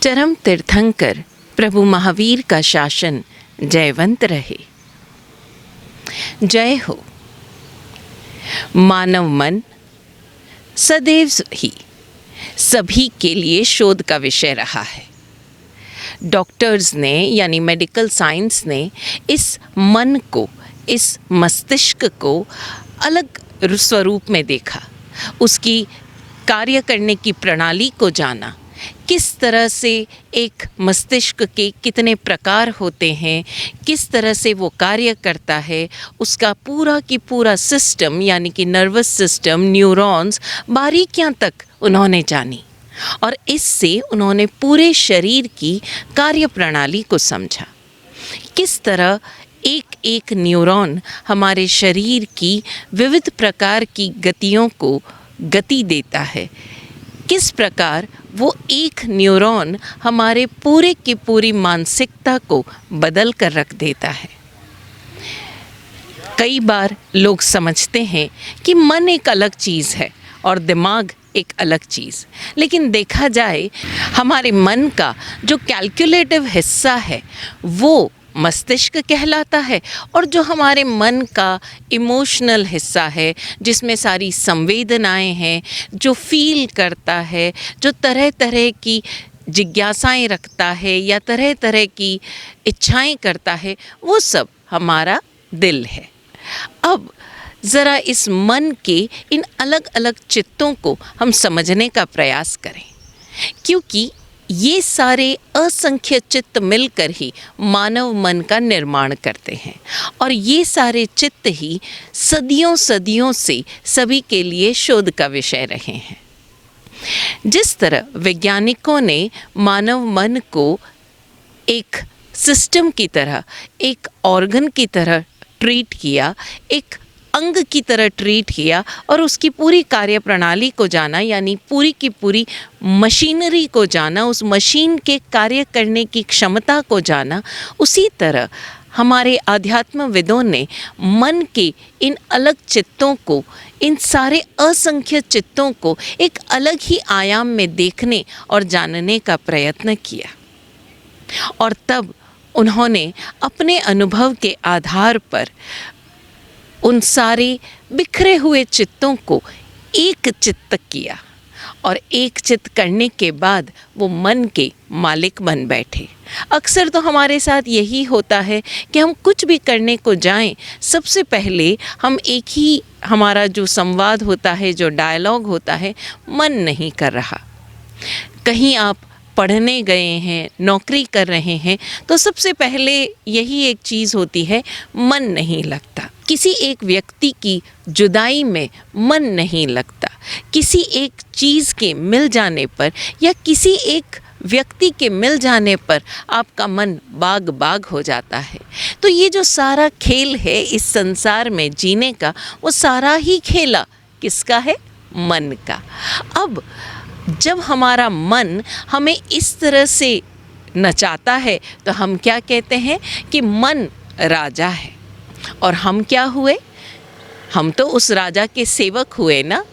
चरम तीर्थंकर प्रभु महावीर का शासन जयवंत रहे। जय हो। मानव मन सदैव ही सभी के लिए शोध का विषय रहा है। डॉक्टर्स ने यानी मेडिकल साइंस ने इस मन को, इस मस्तिष्क को अलग स्वरूप में देखा, उसकी कार्य करने की प्रणाली को जाना, किस तरह से एक मस्तिष्क के कितने प्रकार होते हैं, किस तरह से वो कार्य करता है, उसका पूरा की पूरा सिस्टम यानी कि नर्वस सिस्टम, न्यूरॉन्स, बारीकियां तक उन्होंने जानी और इससे उन्होंने पूरे शरीर की कार्य प्रणाली को समझा। किस तरह एक एक न्यूरॉन हमारे शरीर की विविध प्रकार की गतियों को गति देता है, किस प्रकार वो एक न्यूरॉन हमारे पूरे की पूरी मानसिकता को बदल कर रख देता है। कई बार लोग समझते हैं कि मन एक अलग चीज़ है और दिमाग एक अलग चीज़, लेकिन देखा जाए हमारे मन का जो कैलकुलेटिव हिस्सा है वो मस्तिष्क कहलाता है और जो हमारे मन का इमोशनल हिस्सा है, जिसमें सारी संवेदनाएं हैं, जो फील करता है, जो तरह तरह की जिज्ञासाएं रखता है या तरह तरह की इच्छाएं करता है, वो सब हमारा दिल है। अब ज़रा इस मन के इन अलग अलग चित्तों को हम समझने का प्रयास करें, क्योंकि ये सारे असंख्य चित्त मिलकर ही मानव मन का निर्माण करते हैं और ये सारे चित्त ही सदियों सदियों से सभी के लिए शोध का विषय रहे हैं। जिस तरह वैज्ञानिकों ने मानव मन को एक सिस्टम की तरह, एक ऑर्गन की तरह ट्रीट किया, एक अंग की तरह ट्रीट किया और उसकी पूरी कार्य प्रणाली को जाना, यानी पूरी की पूरी मशीनरी को जाना, उस मशीन के कार्य करने की क्षमता को जाना, उसी तरह हमारे आध्यात्मविदों ने मन के इन अलग चित्तों को, इन सारे असंख्य चित्तों को एक अलग ही आयाम में देखने और जानने का प्रयत्न किया और तब उन्होंने अपने अनुभव के आधार पर उन सारे बिखरे हुए चित्तों को एक चित्त किया और एक चित्त करने के बाद वो मन के मालिक बन बैठे। अक्सर तो हमारे साथ यही होता है कि हम कुछ भी करने को जाएं, सबसे पहले हम एक ही हमारा जो संवाद होता है, जो डायलॉग होता है, मन नहीं कर रहा। कहीं आप पढ़ने गए हैं, नौकरी कर रहे हैं, तो सबसे पहले यही एक चीज़ होती है, मन नहीं लगता। किसी एक व्यक्ति की जुदाई में मन नहीं लगता, किसी एक चीज़ के मिल जाने पर या किसी एक व्यक्ति के मिल जाने पर आपका मन बाग बाग हो जाता है। तो ये जो सारा खेल है इस संसार में जीने का, वो सारा ही खेला किसका है? मन का। अब जब हमारा मन हमें इस तरह से नचाता है तो हम क्या कहते हैं कि मन राजा है और हम क्या हुए? हम तो उस राजा के सेवक हुए ना।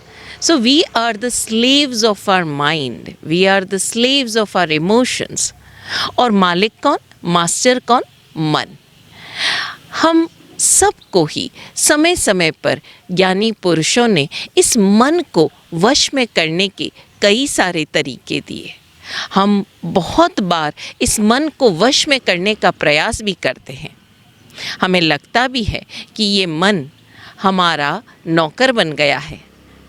So we are the slaves of our mind, we are the slaves of our emotions. और मालिक कौन? मास्टर कौन? मन। हम सबको ही समय समय पर ज्ञानी पुरुषों ने इस मन को वश में करने के कई सारे तरीके दिए। हम बहुत बार इस मन को वश में करने का प्रयास भी करते हैं। हमें लगता भी है कि ये मन हमारा नौकर बन गया है,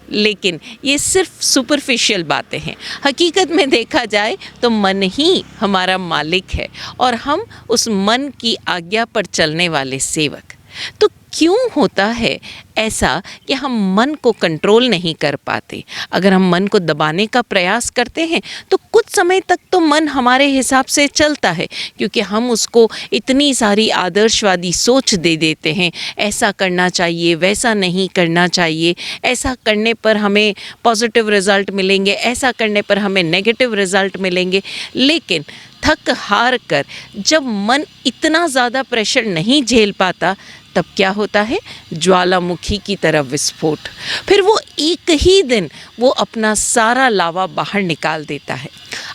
लेकिन ये सिर्फ सुपरफिशियल बातें हैं। हकीकत में देखा जाए तो मन ही हमारा मालिक है और हम उस मन की आज्ञा पर चलने वाले सेवक। तो क्यों होता है ऐसा कि हम मन को कंट्रोल नहीं कर पाते? अगर हम मन को दबाने का प्रयास करते हैं तो कुछ समय तक तो मन हमारे हिसाब से चलता है, क्योंकि हम उसको इतनी सारी आदर्शवादी सोच दे देते हैं, ऐसा करना चाहिए, वैसा नहीं करना चाहिए, ऐसा करने पर हमें पॉजिटिव रिज़ल्ट मिलेंगे, ऐसा करने पर हमें नेगेटिव रिज़ल्ट मिलेंगे। लेकिन थक हार कर जब मन इतना ज़्यादा प्रेशर नहीं झेल पाता, तब क्या होता है? ज्वालामुखी की तरह विस्फोट। फिर वो एक ही दिन वो अपना सारा लावा बाहर निकाल देता है।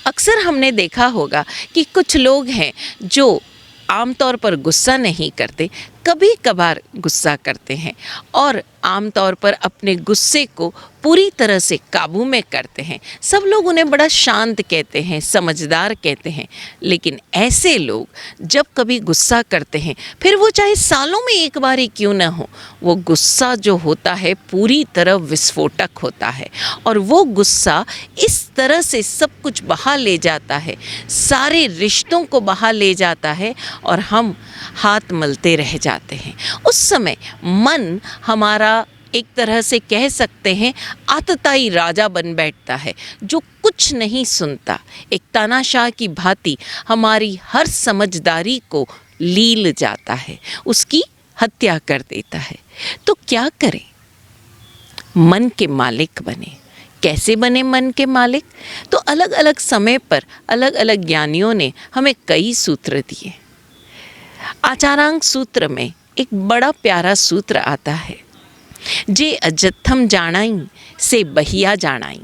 अक्सर हमने देखा होगा कि कुछ लोग हैं जो आमतौर पर गुस्सा नहीं करते, कभी कभार गुस्सा करते हैं और आमतौर पर अपने गुस्से को पूरी तरह से काबू में करते हैं। सब लोग उन्हें बड़ा शांत कहते हैं, समझदार कहते हैं, लेकिन ऐसे लोग जब कभी गुस्सा करते हैं, फिर वो चाहे सालों में एक बार ही क्यों ना हो, वो गुस्सा जो होता है पूरी तरह विस्फोटक होता है और वो गुस्सा इस तरह से सब कुछ बहा ले जाता है, सारे रिश्तों को बहा ले जाता है और हम हाथ मलते रह जाते हैं। उस समय मन हमारा एक तरह से कह सकते हैं आतताई राजा बन बैठता है, जो कुछ नहीं सुनता, एक तानाशाह की भांति हमारी हर समझदारी को लील जाता है, उसकी हत्या कर देता है। तो क्या करें? मन के मालिक बने। कैसे बने मन के मालिक? तो अलग अलग समय पर अलग अलग ज्ञानियों ने हमें कई सूत्र दिए। आचारांक सूत्र में एक बड़ा प्यारा सूत्र आता है, जे अजत्थम जानाई से बहिया जानाई,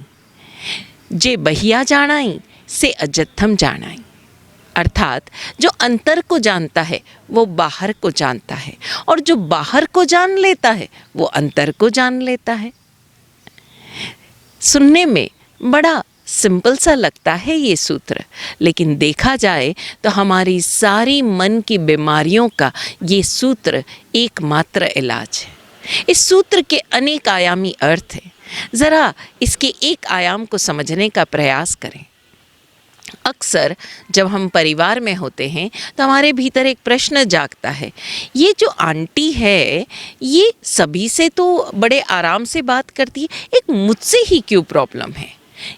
जे बहिया जानाई से अजत्थम जानाई। अर्थात जो अंतर को जानता है वो बाहर को जानता है और जो बाहर को जान लेता है वो अंतर को जान लेता है। सुनने में बड़ा सिंपल सा लगता है ये सूत्र, लेकिन देखा जाए तो हमारी सारी मन की बीमारियों का ये सूत्र एकमात्र इलाज है। इस सूत्र के अनेक आयामी अर्थ हैं। ज़रा इसके एक आयाम को समझने का प्रयास करें। अक्सर जब हम परिवार में होते हैं तो हमारे भीतर एक प्रश्न जागता है, ये जो आंटी है ये सभी से तो बड़े आराम से बात करती है, एक मुझसे ही क्यों प्रॉब्लम है?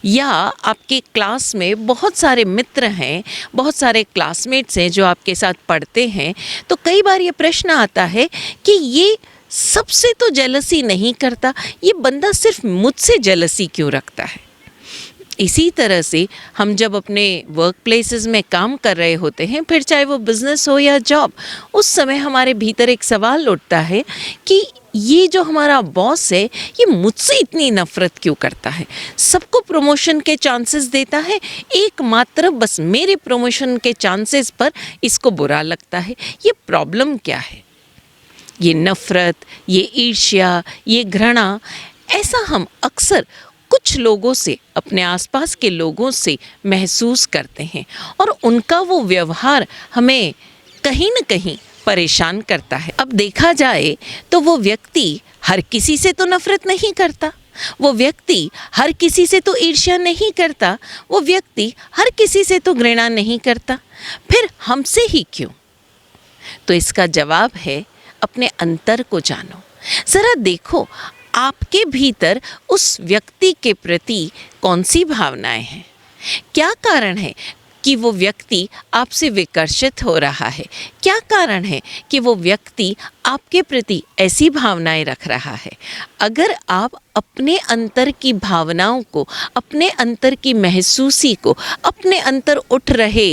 या आपके क्लास में बहुत सारे मित्र हैं, बहुत सारे क्लासमेट्स हैं जो आपके साथ पढ़ते हैं, तो कई बार ये प्रश्न आता है कि ये सबसे तो जेलसी नहीं करता, ये बंदा सिर्फ मुझसे जेलसी क्यों रखता है? इसी तरह से हम जब अपने वर्क प्लेसेस में काम कर रहे होते हैं, फिर चाहे वो बिज़नेस हो या जॉब, उस समय हमारे भीतर एक सवाल उठता है कि ये जो हमारा बॉस है ये मुझसे इतनी नफ़रत क्यों करता है? सबको प्रमोशन के चांसेस देता है, एकमात्र बस मेरे प्रमोशन के चांसेस पर इसको बुरा लगता है। ये प्रॉब्लम क्या है? ये नफ़रत, ये ईर्ष्या, ये घृणा, ऐसा हम अक्सर कुछ लोगों से, अपने आसपास के लोगों से महसूस करते हैं और उनका वो व्यवहार हमें कहीं न कहीं परेशान करता है। अब देखा जाए तो वो व्यक्ति हर किसी से तो नफ़रत नहीं करता, वो व्यक्ति हर किसी से तो ईर्ष्या नहीं करता, वो व्यक्ति हर किसी से तो घृणा नहीं करता, फिर हमसे ही क्यों? तो इसका जवाब है अपने अंतर को जानो। ज़रा देखो आपके भीतर उस व्यक्ति के प्रति कौन सी भावनाएं हैं? क्या कारण है कि वो व्यक्ति आपसे विकर्षित हो रहा है? क्या कारण है कि वो व्यक्ति आपके प्रति ऐसी भावनाएं रख रहा है? अगर आप अपने अंतर की भावनाओं को, अपने अंतर की महसूसी को, अपने अंतर उठ रहे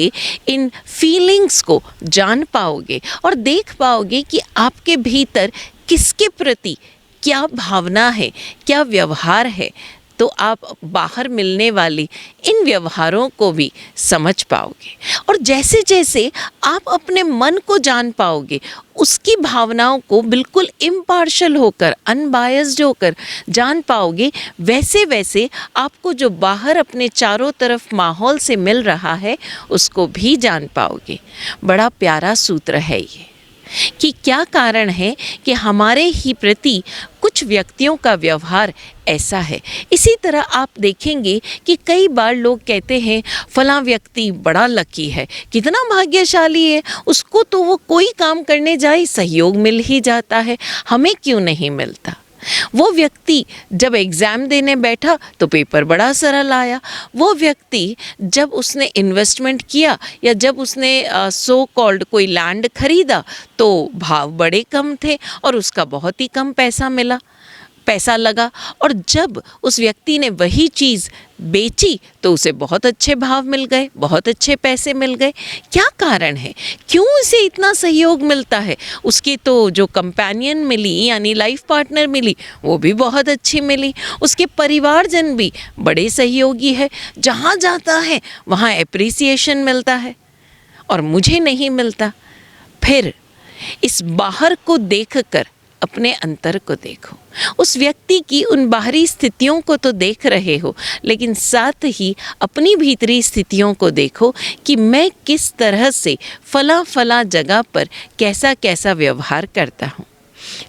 इन फीलिंग्स को जान पाओगे और देख पाओगे कि आपके भीतर किसके प्रति क्या भावना है, क्या व्यवहार है, तो आप बाहर मिलने वाली इन व्यवहारों को भी समझ पाओगे। और जैसे जैसे आप अपने मन को जान पाओगे, उसकी भावनाओं को बिल्कुल इम्पार्शल होकर, अनबायस्ड होकर जान पाओगे, वैसे वैसे आपको जो बाहर अपने चारों तरफ माहौल से मिल रहा है उसको भी जान पाओगे। बड़ा प्यारा सूत्र है ये कि क्या कारण है कि हमारे ही प्रति कुछ व्यक्तियों का व्यवहार ऐसा है। इसी तरह आप देखेंगे कि कई बार लोग कहते हैं फलां व्यक्ति बड़ा लकी है, कितना भाग्यशाली है, उसको तो वो कोई काम करने जाए सहयोग मिल ही जाता है, हमें क्यों नहीं मिलता? वो व्यक्ति जब एग्ज़ाम देने बैठा तो पेपर बड़ा सरल आया, वो व्यक्ति जब उसने इन्वेस्टमेंट किया या जब उसने सो कॉल्ड कोई लैंड खरीदा तो भाव बड़े कम थे और उसका बहुत ही कम पैसा मिला। पैसा लगा और जब उस व्यक्ति ने वही चीज़ बेची तो उसे बहुत अच्छे भाव मिल गए, बहुत अच्छे पैसे मिल गए। क्या कारण है, क्यों उसे इतना सहयोग मिलता है? उसकी तो जो कंपेनियन मिली यानी लाइफ पार्टनर मिली वो भी बहुत अच्छी मिली, उसके परिवारजन भी बड़े सहयोगी है, जहाँ जाता है वहाँ एप्रिसिएशन मिलता है और मुझे नहीं मिलता। फिर इस बाहर को देखकर अपने अंतर को देखो। उस व्यक्ति की उन बाहरी स्थितियों को तो देख रहे हो, लेकिन साथ ही अपनी भीतरी स्थितियों को देखो कि मैं किस तरह से फला फला जगह पर कैसा कैसा व्यवहार करता हूँ।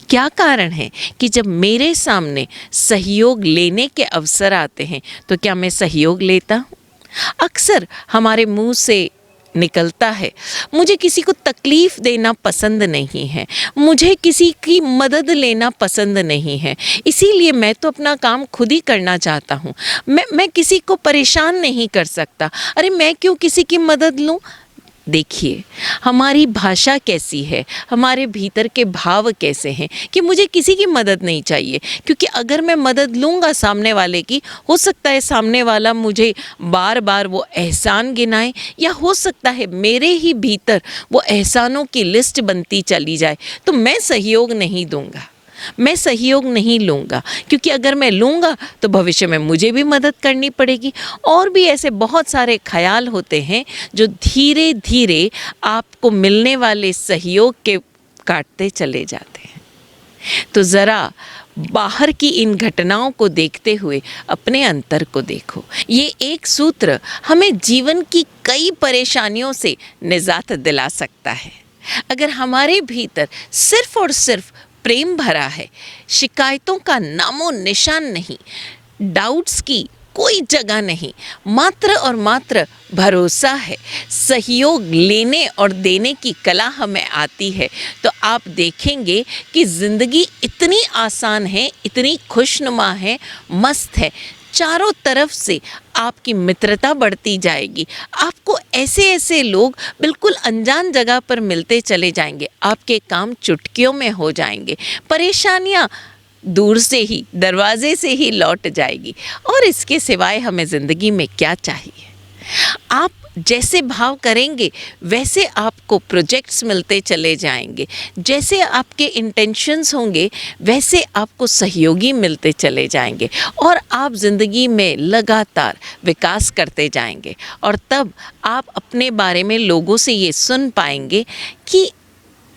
क्या कारण है कि जब मेरे सामने सहयोग लेने के अवसर आते हैं तो क्या मैं सहयोग लेता हूँ? अक्सर हमारे मुंह से निकलता है, मुझे किसी को तकलीफ़ देना पसंद नहीं है, मुझे किसी की मदद लेना पसंद नहीं है, इसीलिए मैं तो अपना काम खुद ही करना चाहता हूँ, मैं किसी को परेशान नहीं कर सकता, अरे मैं क्यों किसी की मदद लूँ? देखिए हमारी भाषा कैसी है, हमारे भीतर के भाव कैसे हैं कि मुझे किसी की मदद नहीं चाहिए, क्योंकि अगर मैं मदद लूँगा सामने वाले की, हो सकता है सामने वाला मुझे बार बार वो एहसान गिनाए, या हो सकता है मेरे ही भीतर वो एहसानों की लिस्ट बनती चली जाए, तो मैं सहयोग नहीं दूँगा, मैं सहयोग नहीं लूँगा, क्योंकि अगर मैं लूँगा तो भविष्य में मुझे भी मदद करनी पड़ेगी। और भी ऐसे बहुत सारे ख्याल होते हैं जो धीरे धीरे आपको मिलने वाले सहयोग के काटते चले जाते हैं। तो ज़रा बाहर की इन घटनाओं को देखते हुए अपने अंतर को देखो। ये एक सूत्र हमें जीवन की कई परेशानियों से निजात दिला सकता है। अगर हमारे भीतर सिर्फ और सिर्फ प्रेम भरा है, शिकायतों का नामो निशान नहीं, डाउट्स की कोई जगह नहीं, मात्र और मात्र भरोसा है, सहयोग लेने और देने की कला हमें आती है, तो आप देखेंगे कि ज़िंदगी इतनी आसान है, इतनी खुशनुमा है, मस्त है। चारों तरफ से आपकी मित्रता बढ़ती जाएगी, आपको ऐसे ऐसे लोग बिल्कुल अनजान जगह पर मिलते चले जाएंगे, आपके काम चुटकियों में हो जाएंगे, परेशानियाँ दूर से ही दरवाजे से ही लौट जाएगी। और इसके सिवाय हमें ज़िंदगी में क्या चाहिए? आप जैसे भाव करेंगे वैसे आपको प्रोजेक्ट्स मिलते चले जाएंगे, जैसे आपके इंटेंशंस होंगे वैसे आपको सहयोगी मिलते चले जाएंगे, और आप ज़िंदगी में लगातार विकास करते जाएंगे। और तब आप अपने बारे में लोगों से ये सुन पाएंगे कि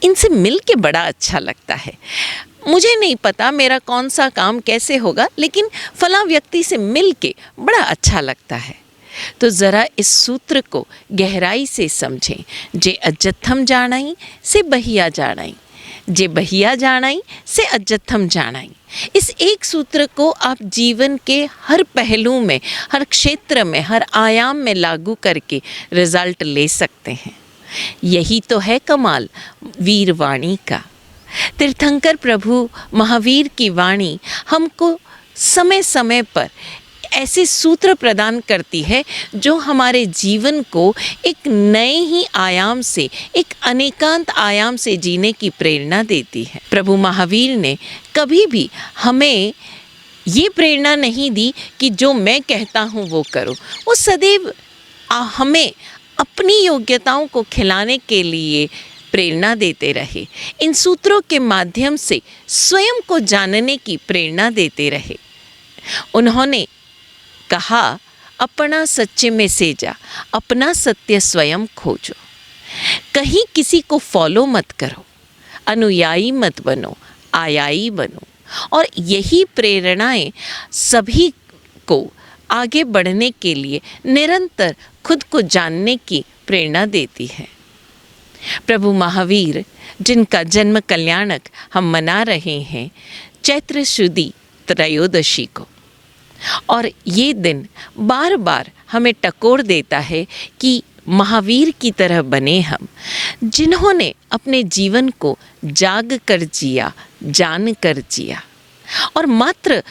इनसे मिल के बड़ा अच्छा लगता है, मुझे नहीं पता मेरा कौन सा काम कैसे होगा, लेकिन फला व्यक्ति से मिल के बड़ा अच्छा लगता है। तो ज़रा इस सूत्र को गहराई से समझें। जे अज्जत्थम जानाई से बहिया जानाई, जे बहिया जानाई से अज्जत्थम जानाई। इस एक सूत्र को आप जीवन के हर पहलू में, हर क्षेत्र में, हर आयाम में लागू करके रिजल्ट ले सकते हैं। यही तो है कमाल वीरवाणी का। तीर्थंकर प्रभु महावीर की वाणी हमको समय समय पर ऐसे सूत्र प्रदान करती है जो हमारे जीवन को एक नए ही आयाम से, एक अनेकांत आयाम से जीने की प्रेरणा देती है। प्रभु महावीर ने कभी भी हमें ये प्रेरणा नहीं दी कि जो मैं कहता हूँ वो करो। वो सदैव हमें अपनी योग्यताओं को खिलाने के लिए प्रेरणा देते रहे, इन सूत्रों के माध्यम से स्वयं को जानने की प्रेरणा देते रहे। उन्होंने कहा, अपना सच्चे में से जा, अपना सत्य स्वयं खोजो। कहीं किसी को फॉलो मत करो, अनुयायी मत बनो, आयाई बनो। और यही प्रेरणाएं सभी को आगे बढ़ने के लिए निरंतर खुद को जानने की प्रेरणा देती है। प्रभु महावीर जिनका जन्म कल्याणक हम मना रहे हैं चैत्र शुदी त्रयोदशी को, और ये दिन बार बार हमें टकोर देता है कि महावीर की तरह बने हम, जिन्होंने अपने जीवन को जाग कर जिया, जान कर जिया, और मात्र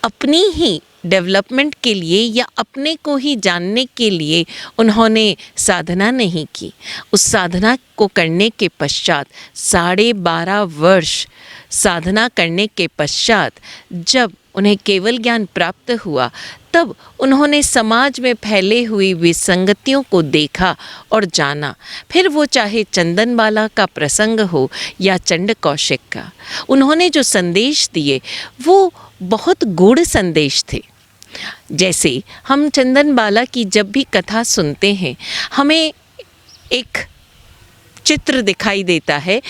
अपनी ही डेवलपमेंट के लिए या अपने को ही जानने के लिए उन्होंने साधना नहीं की। उस साधना को करने के पश्चात 12.5 वर्ष साधना करने के पश्चात जब उन्हें केवल ज्ञान प्राप्त हुआ, तब उन्होंने समाज में फैले हुई विसंगतियों को देखा और जाना। फिर वो चाहे चंदनबाला का प्रसंग हो या चंड कौशिक का, उन्होंने जो संदेश दिए वो बहुत गूढ़ संदेश थे। जैसे हम चंदनबाला की जब भी कथा सुनते हैं, हमें एक चित्र दिखाई देता है,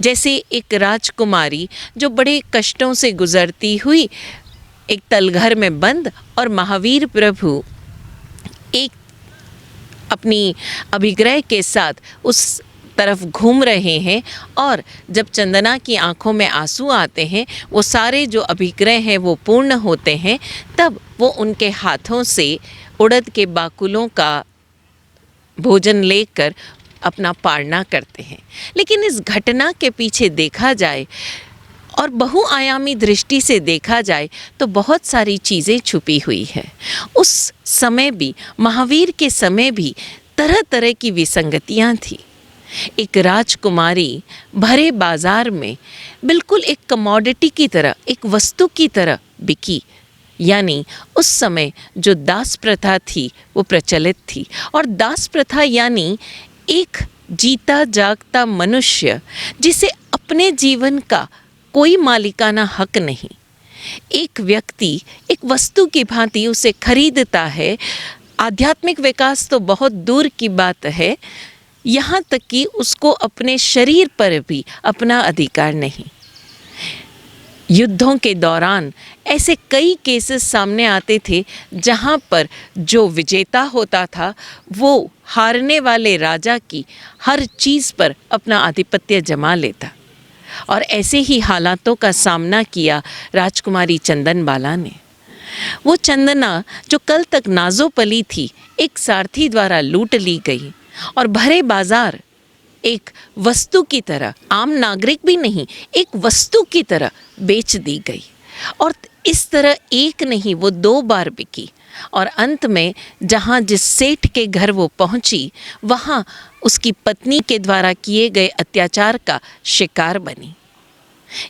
जैसे एक राजकुमारी जो बड़े कष्टों से गुजरती हुई एक तलघर में बंद, और महावीर प्रभु एक अपनी अभिग्रह के साथ उस तरफ घूम रहे हैं, और जब चंदना की आंखों में आंसू आते हैं, वो सारे जो अभिग्रह हैं वो पूर्ण होते हैं, तब वो उनके हाथों से उड़द के बाकुलों का भोजन लेकर अपना पारना करते हैं। लेकिन इस घटना के पीछे देखा जाए और बहुआयामी दृष्टि से देखा जाए तो बहुत सारी चीज़ें छुपी हुई है। उस समय भी, महावीर के समय भी तरह तरह की विसंगतियाँ थी। एक राजकुमारी भरे बाजार में बिल्कुल एक कमोडिटी की तरह, एक वस्तु की तरह बिकी। यानी उस समय जो दास प्रथा थी वो प्रचलित थी, और दास प्रथा यानी एक जीता जागता मनुष्य जिसे अपने जीवन का कोई मालिकाना हक नहीं, एक व्यक्ति एक वस्तु की भांति उसे खरीदता है। आध्यात्मिक विकास तो बहुत दूर की बात है, यहाँ तक कि उसको अपने शरीर पर भी अपना अधिकार नहीं। युद्धों के दौरान ऐसे कई केसेस सामने आते थे जहाँ पर जो विजेता होता था वो हारने वाले राजा की हर चीज़ पर अपना आधिपत्य जमा लेता, और ऐसे ही हालातों का सामना किया राजकुमारी चंदनबाला ने। वो चंदना जो कल तक नाजोपली थी, एक सारथी द्वारा लूट ली गई और भरे बाजार एक वस्तु की तरह, आम नागरिक भी नहीं, एक वस्तु की तरह बेच दी गई। और इस तरह एक नहीं, वो 2 बार बिकी, और अंत में जहाँ जिस सेठ के घर वो पहुँची, वहाँ उसकी पत्नी के द्वारा किए गए अत्याचार का शिकार बनी।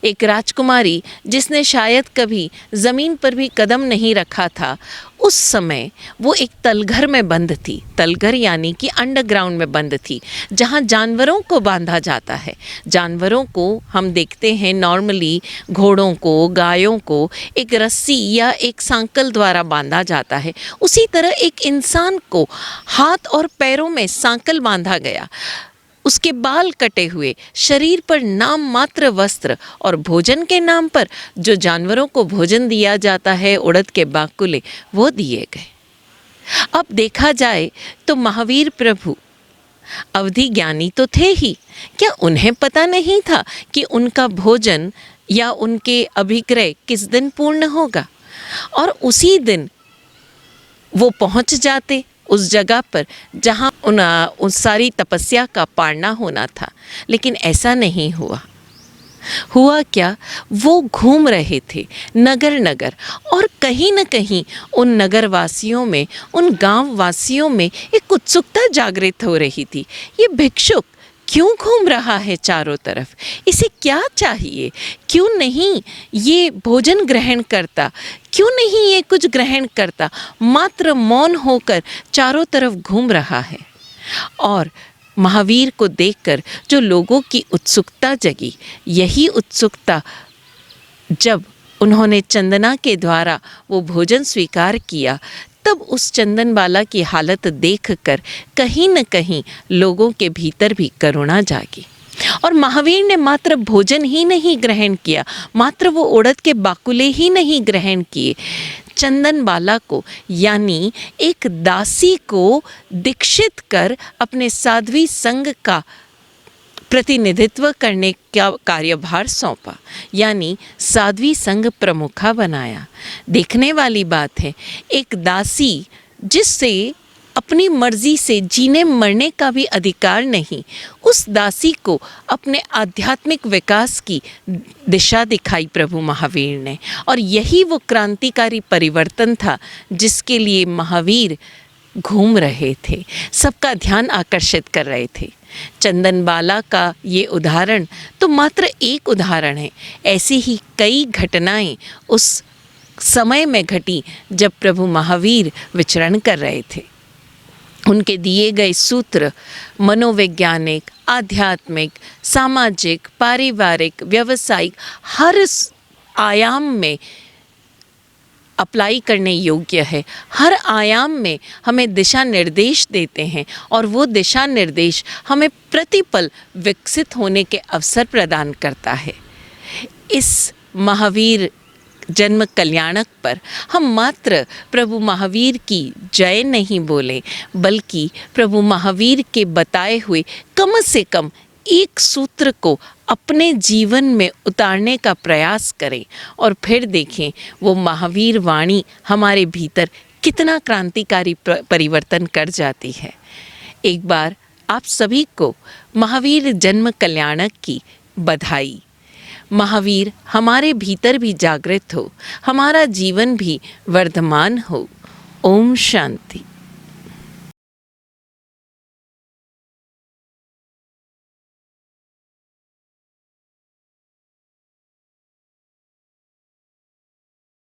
एक राजकुमारी जिसने शायद कभी ज़मीन पर भी कदम नहीं रखा था, उस समय वो एक तलघर में बंद थी। तलघर यानी कि अंडरग्राउंड में बंद थी, जहाँ जानवरों को बांधा जाता है। जानवरों को हम देखते हैं नॉर्मली, घोड़ों को, गायों को एक रस्सी या एक सांकल द्वारा बांधा जाता है। उसी तरह एक इंसान को हाथ और पैरों में सांकल बांधा गया, उसके बाल कटे हुए, शरीर पर नाम मात्र वस्त्र, और भोजन के नाम पर जो जानवरों को भोजन दिया जाता है, उड़द के बाकुले, वो दिए गए। अब देखा जाए तो महावीर प्रभु अवधि ज्ञानी तो थे ही, क्या उन्हें पता नहीं था कि उनका भोजन या उनके अभिग्रह किस दिन पूर्ण होगा? और उसी दिन वो पहुंच जाते उस जगह पर जहाँ उस सारी तपस्या का पारना होना था। लेकिन ऐसा नहीं हुआ। हुआ क्या, वो घूम रहे थे नगर नगर, और कहीं न कहीं उन नगर वासियों में, उन गांव वासियों में एक उत्सुकता जागृत हो रही थी। ये भिक्षुक क्यों घूम रहा है चारों तरफ? इसे क्या चाहिए? क्यों नहीं ये भोजन ग्रहण करता? क्यों नहीं ये कुछ ग्रहण करता? मात्र मौन होकर चारों तरफ घूम रहा है। और महावीर को देखकर जो लोगों की उत्सुकता जगी, यही उत्सुकता जब उन्होंने चंदना के द्वारा वो भोजन स्वीकार किया, तब उस चंदनबाला की हालत देखकर कहीं न कहीं लोगों के भीतर भी करुणा जागी। और महावीर ने मात्र भोजन ही नहीं ग्रहण किया, मात्र वो उड़द के बाकुले ही नहीं ग्रहण किए, चंदनबाला को यानी एक दासी को दीक्षित कर अपने साध्वी संघ का प्रतिनिधित्व करने का कार्यभार सौंपा, यानी साध्वी संघ प्रमुखा बनाया। देखने वाली बात है, एक दासी जिससे अपनी मर्जी से जीने मरने का भी अधिकार नहीं, उस दासी को अपने आध्यात्मिक विकास की दिशा दिखाई प्रभु महावीर ने। और यही वो क्रांतिकारी परिवर्तन था जिसके लिए महावीर घूम रहे थे, सबका ध्यान आकर्षित कर रहे थे। चंदनबाला का ये उदाहरण तो मात्र एक उदाहरण है। ऐसी ही कई घटनाएं उस समय में घटी जब प्रभु महावीर विचरण कर रहे थे। उनके दिए गए सूत्र मनोवैज्ञानिक, आध्यात्मिक, सामाजिक, पारिवारिक, व्यावसायिक हर आयाम में अप्लाई करने योग्य है। हर आयाम में हमें दिशा निर्देश देते हैं और वो दिशा निर्देश हमें प्रतिपल विकसित होने के अवसर प्रदान करता है। इस महावीर जन्म कल्याणक पर हम मात्र प्रभु महावीर की जय नहीं बोलें, बल्कि प्रभु महावीर के बताए हुए कम से कम एक सूत्र को अपने जीवन में उतारने का प्रयास करें और फिर देखें वो महावीर वाणी हमारे भीतर कितना क्रांतिकारी परिवर्तन कर जाती है। एक बार आप सभी को महावीर जन्म कल्याणक की बधाई। महावीर हमारे भीतर भी जागृत हो, हमारा जीवन भी वर्धमान हो। ओम शांति।